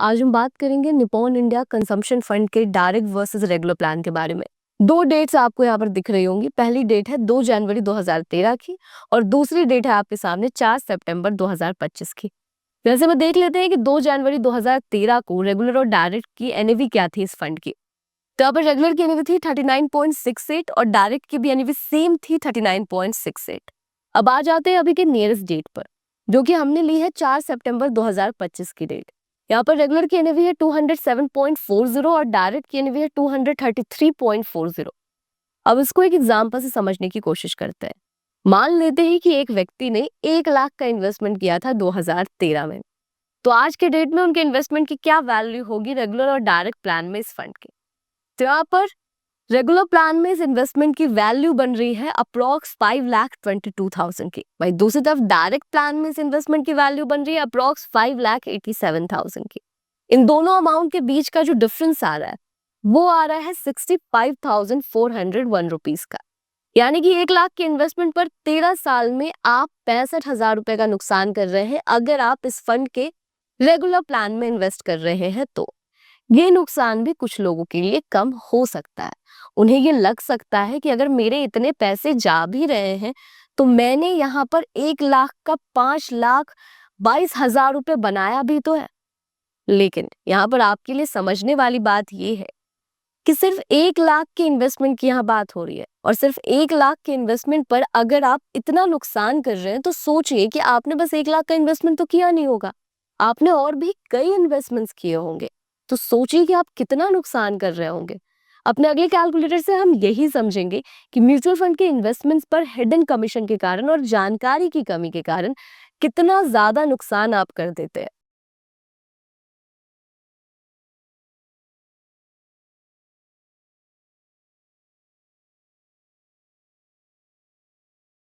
आज हम बात करेंगे निप्पॉन इंडिया कंजम्पशन फंड के डायरेक्ट वर्सेस रेगुलर प्लान के बारे में। दो डेट्स आपको यहाँ पर दिख रही होंगी। पहली डेट है 2 जनवरी 2013 की और दूसरी डेट है आपके सामने 4 सितंबर 2025 की। वैसे में देख लेते हैं कि 2 जनवरी 2013 को रेगुलर और डायरेक्ट की एनएवी क्या थी इस फंड की। तो यहाँ पर रेगुलर की एनएवी थी 39.68 और डायरेक्ट की भी एनएवी सेम थी 39.68। अब आ जाते हैं अभी के नियरेस्ट डेट पर, जो कि हमने ली है 4 सितंबर 2025 की डेट। यहाँ पर रेगुलर की एनएवी है 207.40 और डायरेक्ट की एनएवी है 233.40। अब इसको एक एग्जांपल से समझने की कोशिश करते हैं। मान लेते हैं कि एक व्यक्ति ने 1 लाख का इन्वेस्टमेंट किया था 2013 में, तो आज के डेट में उनके इन्वेस्टमेंट की क्या वैल्यू होगी रेगुलर और डायरेक्ट प्लान में इस फंड के। तो यहाँ पर रेगुलर प्लान में इस इन्वेस्टमेंट की वैल्यू बन रही है अप्रॉक्स 5,22,000 की। भाई दूसरी तरफ डायरेक्ट प्लान में इस इन्वेस्टमेंट की वैल्यू बन रही है अप्रॉक्स 5,87,000 की। इन दोनों अमाउंट के बीच का जो डिफरेंस आ रहा है वो आ रहा है 65,401 रुपीज का। यानी कि 1 लाख के इन्वेस्टमेंट पर 13 साल में आप 65,000 रुपए का नुकसान कर रहे हैं अगर आप इस फंड के रेगुलर प्लान में इन्वेस्ट कर रहे हैं। तो ये नुकसान भी कुछ लोगों के लिए कम हो सकता है। उन्हें ये लग सकता है कि अगर मेरे इतने पैसे जा भी रहे हैं तो मैंने यहाँ पर 1 लाख का 5,22,000 रुपए बनाया भी तो है। लेकिन यहाँ पर आपके लिए समझने वाली बात ये है कि सिर्फ 1 लाख के इन्वेस्टमेंट की यहाँ बात हो रही है और सिर्फ 1 लाख के इन्वेस्टमेंट पर अगर आप इतना नुकसान कर रहे हैं तो सोचिए कि आपने बस 1 लाख का इन्वेस्टमेंट तो किया नहीं होगा, आपने और भी कई इन्वेस्टमेंट्स किए होंगे। तो सोचिए कि आप कितना नुकसान कर रहे होंगे। अपने अगले कैलकुलेटर से हम यही समझेंगे कि म्यूचुअल फंड के इन्वेस्टमेंट्स पर हिडन कमीशन के कारण और जानकारी की कमी के कारण कितना ज्यादा नुकसान आप कर देते हैं।